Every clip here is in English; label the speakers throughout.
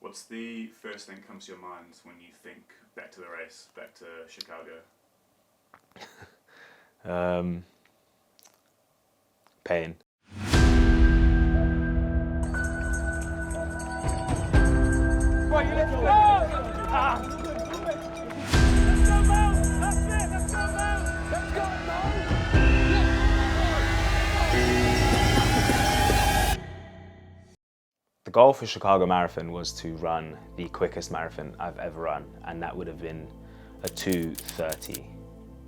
Speaker 1: What's the first thing that comes to your mind when you think back to the race, back to Chicago?
Speaker 2: Pain.
Speaker 3: Right, let's go! Let's go, Mel! That's it! Let's go, Mel! Let's go, Mel!
Speaker 2: The goal for Chicago Marathon was to run the quickest marathon I've ever run, and that would have been a 2:30.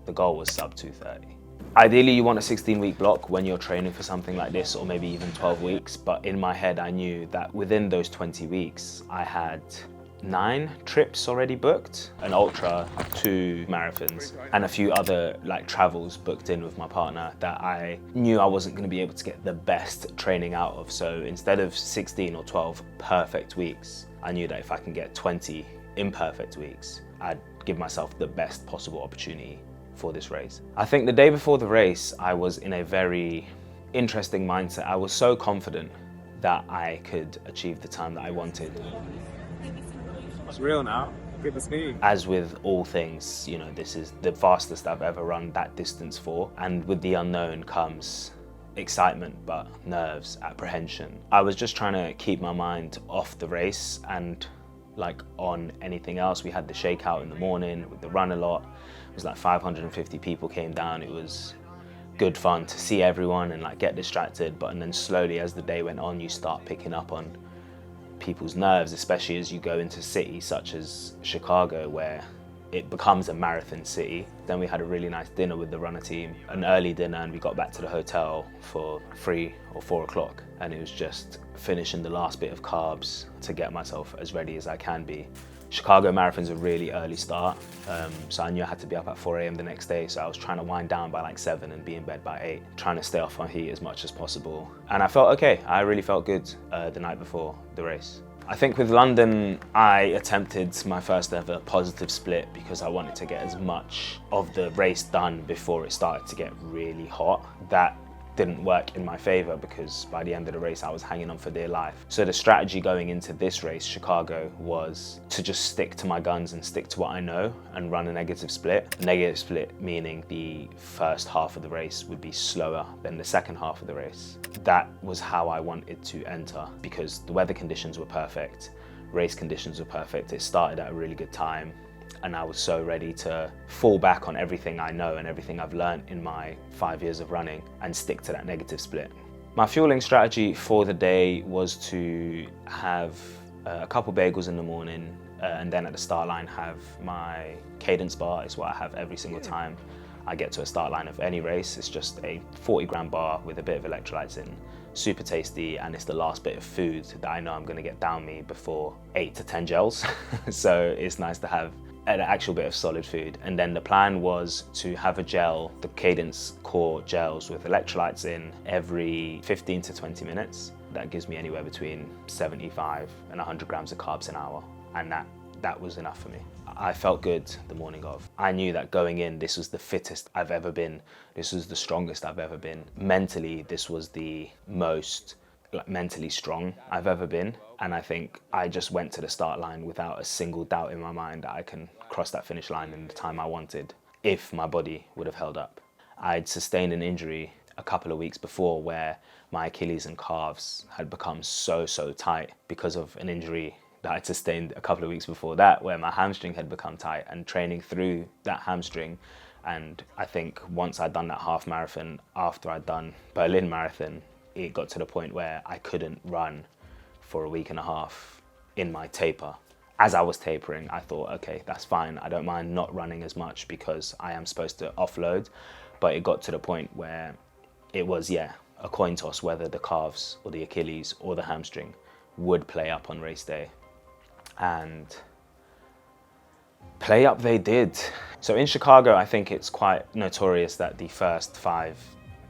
Speaker 2: The goal was sub 2:30. Ideally, you want a 16-week block when you're training for something like this, or maybe even 12 weeks. But in my head, I knew that within those 20 weeks, I had 9 trips already booked, an ultra, 2 marathons, and a few other travels booked in with my partner that I knew I wasn't going to be able to get the best training out of. So instead of 16 or 12 perfect weeks, I knew that if I can get 20 imperfect weeks, I'd give myself the best possible opportunity for this race. I think the day before the race, I was in a very interesting mindset. I was so confident that I could achieve the time that I wanted.
Speaker 4: It's real now. Good to see.
Speaker 2: As with all things, you know, this is the fastest I've ever run that distance for. And with the unknown comes excitement, but nerves, apprehension. I was just trying to keep my mind off the race and on anything else. We had the shakeout in the morning with the run a lot. It was 550 people came down. It was good fun to see everyone and get distracted. And then slowly as the day went on, you start picking up on people's nerves, especially as you go into cities such as Chicago, where it becomes a marathon city. Then we had a really nice dinner with the runner team, an early dinner, and we got back to the hotel for 3 or 4 o'clock. And it was just finishing the last bit of carbs to get myself as ready as I can be. Chicago Marathon's a really early start, so I knew I had to be up at 4 a.m. the next day, so I was trying to wind down by 7 and be in bed by 8, trying to stay off my heat as much as possible. And I felt okay. I really felt good the night before the race. I think with London, I attempted my first ever positive split because I wanted to get as much of the race done before it started to get really hot. That didn't work in my favor because by the end of the race, I was hanging on for dear life. So the strategy going into this race, Chicago, was to just stick to my guns and stick to what I know and run a negative split. A negative split meaning the first half of the race would be slower than the second half of the race. That was how I wanted to enter because the weather conditions were perfect, race conditions were perfect. It started at a really good time. And I was so ready to fall back on everything I know and everything I've learned in my 5 years of running and stick to that negative split. My fueling strategy for the day was to have a couple bagels in the morning and then at the start line have my Cadence bar. It's what I have every single time I get to a start line of any race. It's just a 40-gram bar with a bit of electrolytes in. Super tasty, and it's the last bit of food that I know I'm going to get down me before 8 to 10 gels. So it's nice to have an actual bit of solid food. And then the plan was to have a gel, the Cadence core gels with electrolytes in, every 15 to 20 minutes. That gives me anywhere between 75 and 100 grams of carbs an hour, and that was enough for me. I felt good the morning of. I knew that going in, this was the fittest I've ever been. This was the strongest I've ever been. Mentally, this was the most mentally strong I've ever been. And I think I just went to the start line without a single doubt in my mind that I can cross that finish line in the time I wanted, if my body would have held up. I'd sustained an injury a couple of weeks before where my Achilles and calves had become so tight because of an injury that I'd sustained a couple of weeks before that, where my hamstring had become tight, and training through that hamstring. And I think once I'd done that half marathon, after I'd done Berlin Marathon, it got to the point where I couldn't run for a week and a half in my taper. As I was tapering, I thought, okay, that's fine. I don't mind not running as much because I am supposed to offload. But it got to the point where it was, a coin toss whether the calves or the Achilles or the hamstring would play up on race day. And play up they did. So in Chicago, I think it's quite notorious that the first 5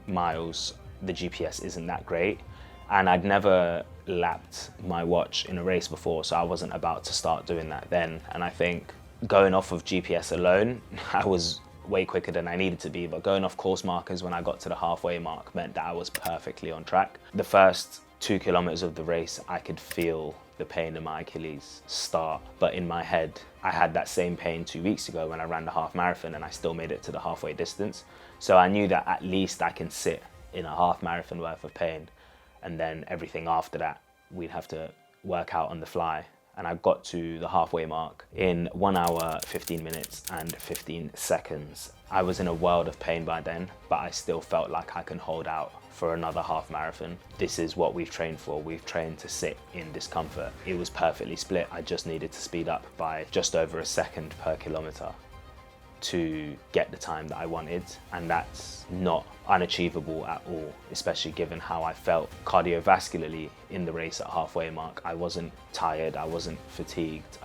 Speaker 2: miles, the GPS isn't that great. And I'd never lapped my watch in a race before, so I wasn't about to start doing that then. And I think going off of GPS alone, I was way quicker than I needed to be, but going off course markers when I got to the halfway mark meant that I was perfectly on track. The first 2 kilometers of the race, I could feel the pain in my Achilles start. But in my head, I had that same pain 2 weeks ago when I ran the half marathon and I still made it to the halfway distance. So I knew that at least I can sit in a half marathon worth of pain, and then everything after that, we'd have to work out on the fly. And I got to the halfway mark in 1 hour, 15 minutes and 15 seconds. I was in a world of pain by then, but I still felt like I can hold out for another half marathon. This is what we've trained for. We've trained to sit in discomfort. It was perfectly split. I just needed to speed up by just over a second per kilometer to get the time that I wanted, and that's not unachievable at all, especially given how I felt cardiovascularly in the race at halfway mark. I wasn't tired, I wasn't fatigued,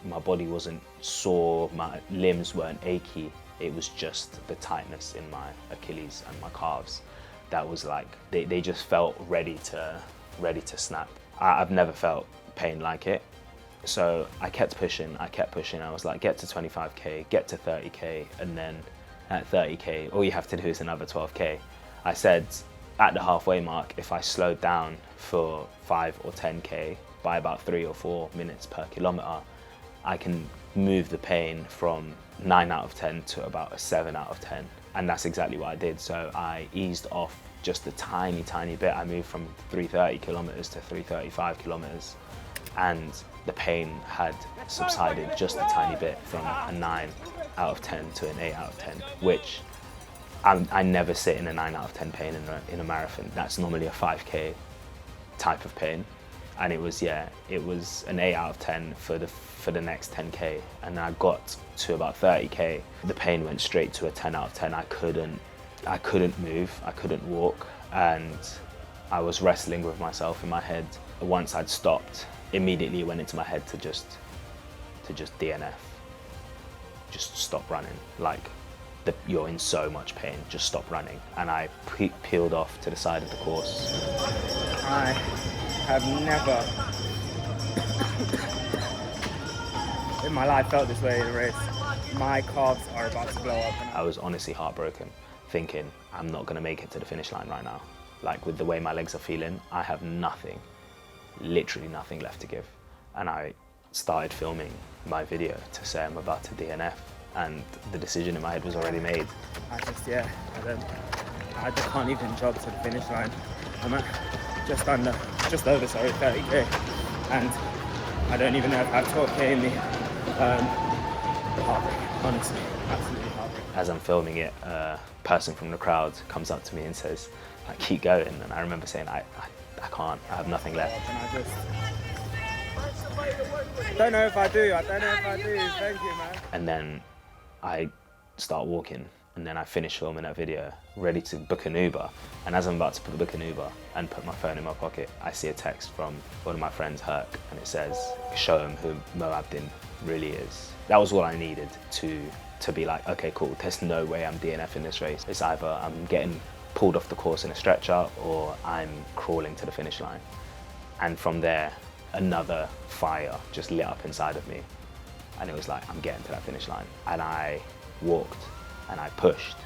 Speaker 2: my body wasn't sore, my limbs weren't achy. It was just the tightness in my Achilles and my calves that was like, they just felt ready to snap. I've never felt pain like it. So I kept pushing. I was like, get to 25K, get to 30K, and then at 30K, all you have to do is another 12K. I said at the halfway mark, if I slowed down for 5 or 10K by about 3 or 4 minutes per kilometer, I can move the pain from 9 out of 10 to about a 7 out of 10. And that's exactly what I did. So I eased off just a tiny bit. I moved from 330 kilometers to 335 kilometers. And the pain had subsided just a tiny bit from a 9 out of 10 to an 8 out of 10, which I never sit in a 9 out of 10 pain in a marathon. That's normally a 5K type of pain. And it was an 8 out of 10 for the next 10K. And then I got to about 30K. The pain went straight to a 10 out of 10. I couldn't move, I couldn't walk, and I was wrestling with myself in my head. Once I'd stopped, immediately it went into my head to just DNF. Just stop running. Like, you're in so much pain, just stop running. And I peeled off to the side of the course.
Speaker 4: I have never in my life felt this way in a race. My calves are about to blow up.
Speaker 2: I was honestly heartbroken, thinking I'm not gonna make it to the finish line right now. Like, with the way my legs are feeling, I have nothing, literally nothing left to give. And I started filming my video to say I'm about to DNF, and the decision in my head was already made.
Speaker 4: I just can't even jog to the finish line. I'm at just over 30K, and I don't even know if I have 12K in me. Heartbreak, honestly, absolutely heartbreak.
Speaker 2: As I'm filming it, a person from the crowd comes up to me and says, like, keep going. And I remember saying, I can't, I have nothing left.
Speaker 4: And I don't know if I do, thank you, man.
Speaker 2: And then I start walking, and then I finish filming that video, ready to book an Uber. And as I'm about to book an Uber and put my phone in my pocket, I see a text from one of my friends, Herc, and it says, show him who MOABDIN really is. That was all I needed to be like, okay, cool, there's no way I'm DNFing this race. It's either I'm getting pulled off the course in a stretcher or I'm crawling to the finish line. And from there, another fire just lit up inside of me. And it was like, I'm getting to that finish line. And I walked, and I pushed,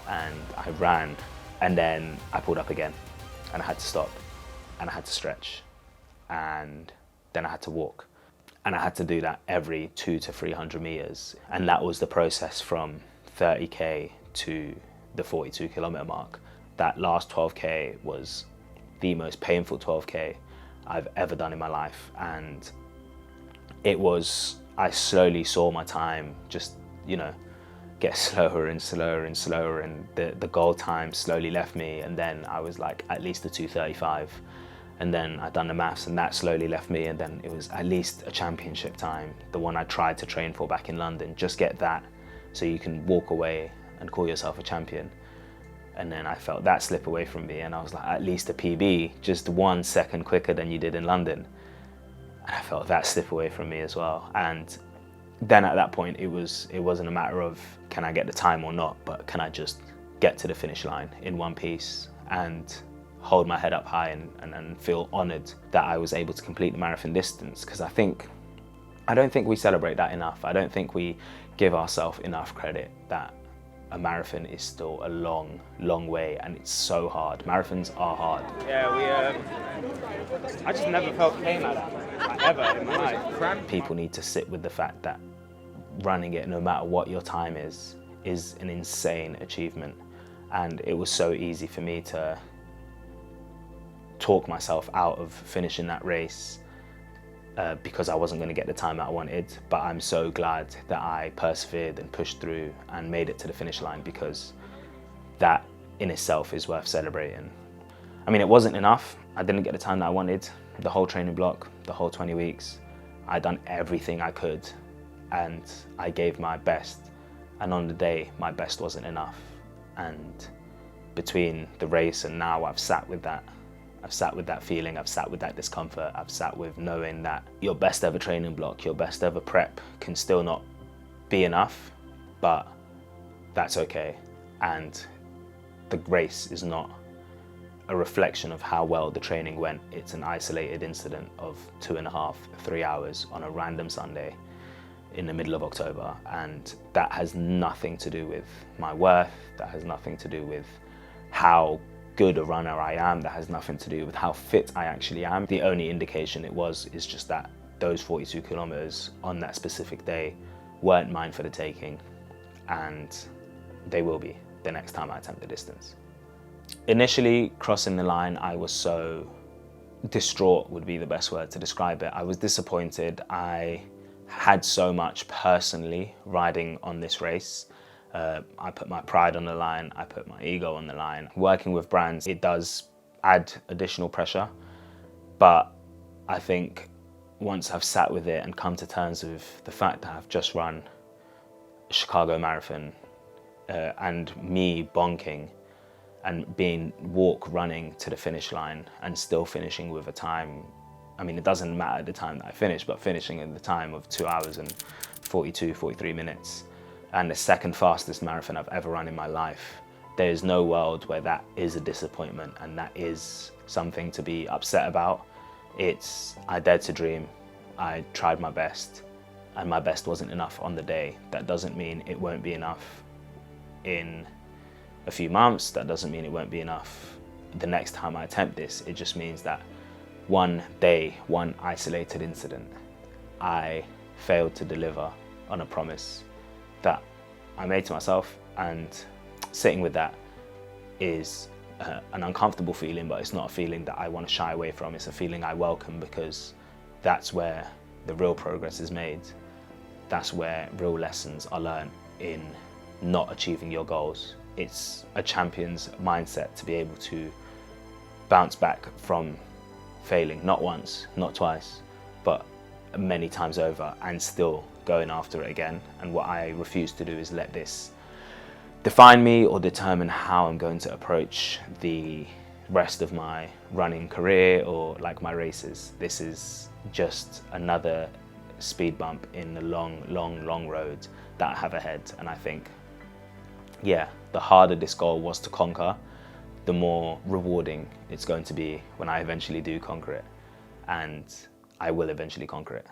Speaker 2: and I ran, and then I pulled up again, and I had to stop, and I had to stretch, and then I had to walk. And I had to do that every 200 to 300 meters. And that was the process from 30K to the 42 kilometer mark. That last 12K was the most painful 12K I've ever done in my life. And I slowly saw my time just, get slower and slower and slower, and the goal time slowly left me, and then I was like at least a 2:35, and then I'd done the maths, and that slowly left me, and then it was at least a championship time, the one I tried to train for back in London. Just get that so you can walk away and call yourself a champion. And then I felt that slip away from me, and I was like, at least a PB, just 1 second quicker than you did in London. And I felt that slip away from me as well. And then at that point, it wasn't a matter of can I get the time or not, but can I just get to the finish line in one piece and hold my head up high and feel honoured that I was able to complete the marathon distance. Because I don't think we celebrate that enough. I don't think we give ourselves enough credit that a marathon is still a long, long way, and it's so hard. Marathons are hard.
Speaker 4: Yeah, I just never felt pain like that, like, ever in my life.
Speaker 2: People need to sit with the fact that running it, no matter what your time is an insane achievement. And it was so easy for me to talk myself out of finishing that race because I wasn't going to get the time that I wanted. But I'm so glad that I persevered and pushed through and made it to the finish line, because that in itself is worth celebrating. I mean, it wasn't enough. I didn't get the time that I wanted. The whole training block, the whole 20 weeks, I'd done everything I could and I gave my best. And on the day, my best wasn't enough. And between the race and now, I've sat with that feeling, I've sat with that discomfort, I've sat with knowing that your best ever training block, your best ever prep can still not be enough, but that's okay. And the race is not a reflection of how well the training went. It's an isolated incident of 2.5, 3 hours on a random Sunday in the middle of October. And that has nothing to do with my worth, that has nothing to do with how good a runner I am, that has nothing to do with how fit I actually am. The only indication is just that those 42 kilometers on that specific day weren't mine for the taking, and they will be the next time I attempt the distance. Initially, crossing the line, I was so distraught would be the best word to describe it. I was disappointed. I had so much personally riding on this race. I put my pride on the line, I put my ego on the line. Working with brands, it does add additional pressure, but I think once I've sat with it and come to terms with the fact that I've just run a Chicago Marathon and me bonking and being running to the finish line and still finishing with a time, I mean, it doesn't matter the time that I finished, but finishing in the time of 2 hours and 42, 43 minutes, and the second fastest marathon I've ever run in my life. There is no world where that is a disappointment and that is something to be upset about. I dared to dream, I tried my best, and my best wasn't enough on the day. That doesn't mean it won't be enough in a few months, that doesn't mean it won't be enough the next time I attempt this. It just means that one day, one isolated incident, I failed to deliver on a promise that I made to myself, and sitting with that is an uncomfortable feeling, but it's not a feeling that I want to shy away from. It's a feeling I welcome, because that's where the real progress is made. That's where real lessons are learned in not achieving your goals. It's a champion's mindset to be able to bounce back from failing, not once, not twice, but many times over, and still going after it again. And what I refuse to do is let this define me or determine how I'm going to approach the rest of my running career or like my races. This is just another speed bump in the long, long, long road that I have ahead. And I think, yeah, the harder this goal was to conquer, the more rewarding it's going to be when I eventually do conquer it. And I will eventually conquer it.